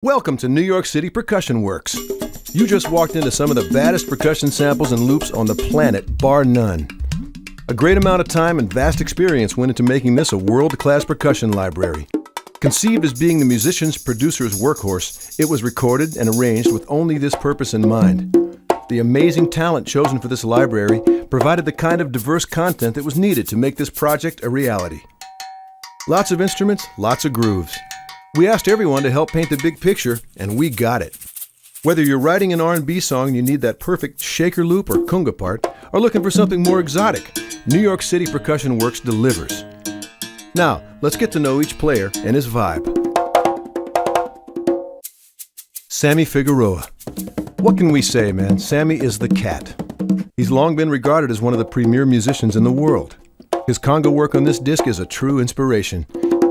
Welcome to New York City Percussionworks. You just walked into some of the baddest percussion samples and loops on the planet, bar none. A great amount of time and vast experience went into making this a world-class percussion library. Conceived as being the musician's producer's workhorse, it was recorded and arranged with only this purpose in mind. The amazing talent chosen for this library provided the kind of diverse content that was needed to make this project a reality. Lots of instruments, lots of grooves. We asked everyone to help paint the big picture, and we got it. Whether you're writing an R&B song and you need that perfect shaker loop or conga part, or looking for something more exotic, New York City Percussionworks delivers. Now, let's get to know each player and his vibe. Sammy Figueroa. What can we say, man? Sammy is the cat. He's long been regarded as one of the premier musicians in the world. His conga work on this disc is a true inspiration.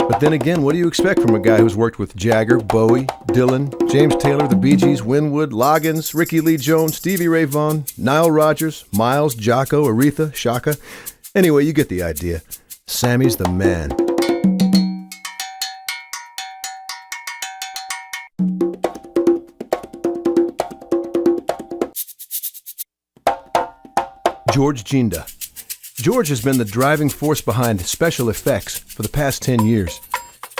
But then again, what do you expect from a guy who's worked with Jagger, Bowie, Dylan, James Taylor, the Bee Gees, Winwood, Loggins, Ricky Lee Jones, Stevie Ray Vaughan, Nile Rodgers, Miles, Jocko, Aretha, Shaka? Anyway, you get the idea. Sammy's the man. George Jinda. George has been the driving force behind special effects for the past 10 years.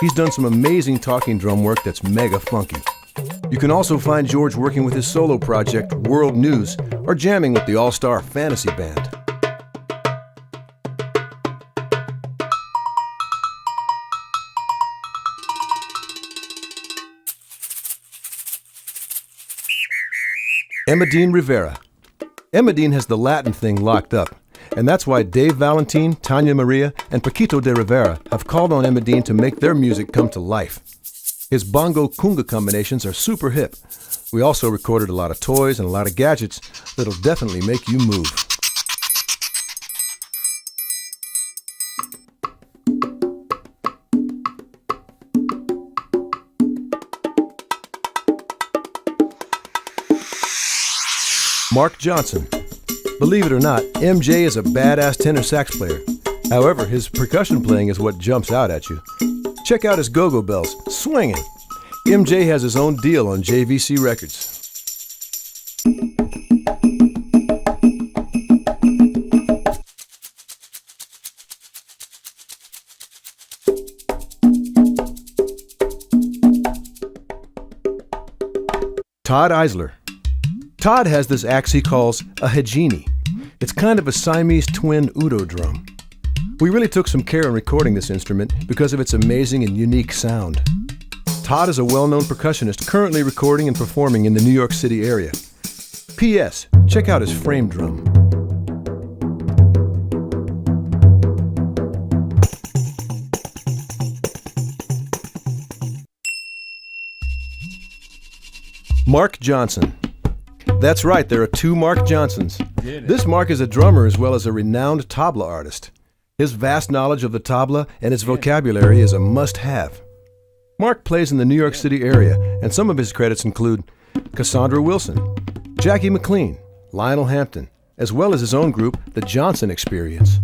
He's done some amazing talking drum work that's mega funky. You can also find George working with his solo project, World News, or jamming with the all-star Fantasy Band. Emma-Dean Rivera. Emma-Dean has the Latin thing locked up. And that's why Dave Valentin, Tanya Maria, and Paquito de Rivera have called on Emma-Dean to make their music come to life. His bongo-kunga combinations are super hip. We also recorded a lot of toys and a lot of gadgets that'll definitely make you move. Mark Johnson. Believe it or not, MJ is a badass tenor sax player. However, his percussion playing is what jumps out at you. Check out his go-go bells, swinging. MJ has his own deal on JVC Records. Todd Eisler. Todd has this axe he calls a hejini. It's kind of a Siamese twin Udo drum. We really took some care in recording this instrument because of its amazing and unique sound. Todd is a well-known percussionist currently recording and performing in the New York City area. P.S. Check out his frame drum. Mark Johnson. That's right, there are two Mark Johnsons. This Mark is a drummer as well as a renowned tabla artist. His vast knowledge of the tabla and its vocabulary is a must-have. Mark plays in the New York City area, and some of his credits include Cassandra Wilson, Jackie McLean, Lionel Hampton, as well as his own group, the Johnson Experience.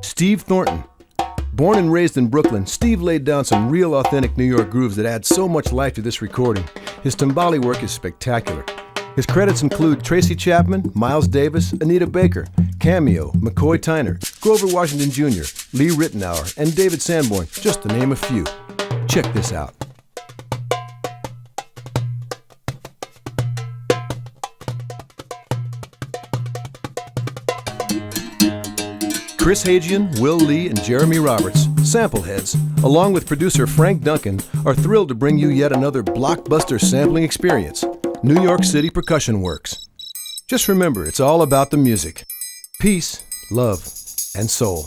Steve Thornton. Born and raised in Brooklyn, Steve laid down some real authentic New York grooves that add so much life to this recording. His timbali work is spectacular. His credits include Tracy Chapman, Miles Davis, Anita Baker, Cameo, McCoy Tyner, Grover Washington Jr., Lee Rittenauer, and David Sanborn, just to name a few. Check this out. Chris Hagian, Will Lee, and Jeremy Roberts, Sampleheads, along with producer Frank Duncan, are thrilled to bring you yet another blockbuster sampling experience, New York City Percussionworks. Just remember, it's all about the music. Peace, love, and soul.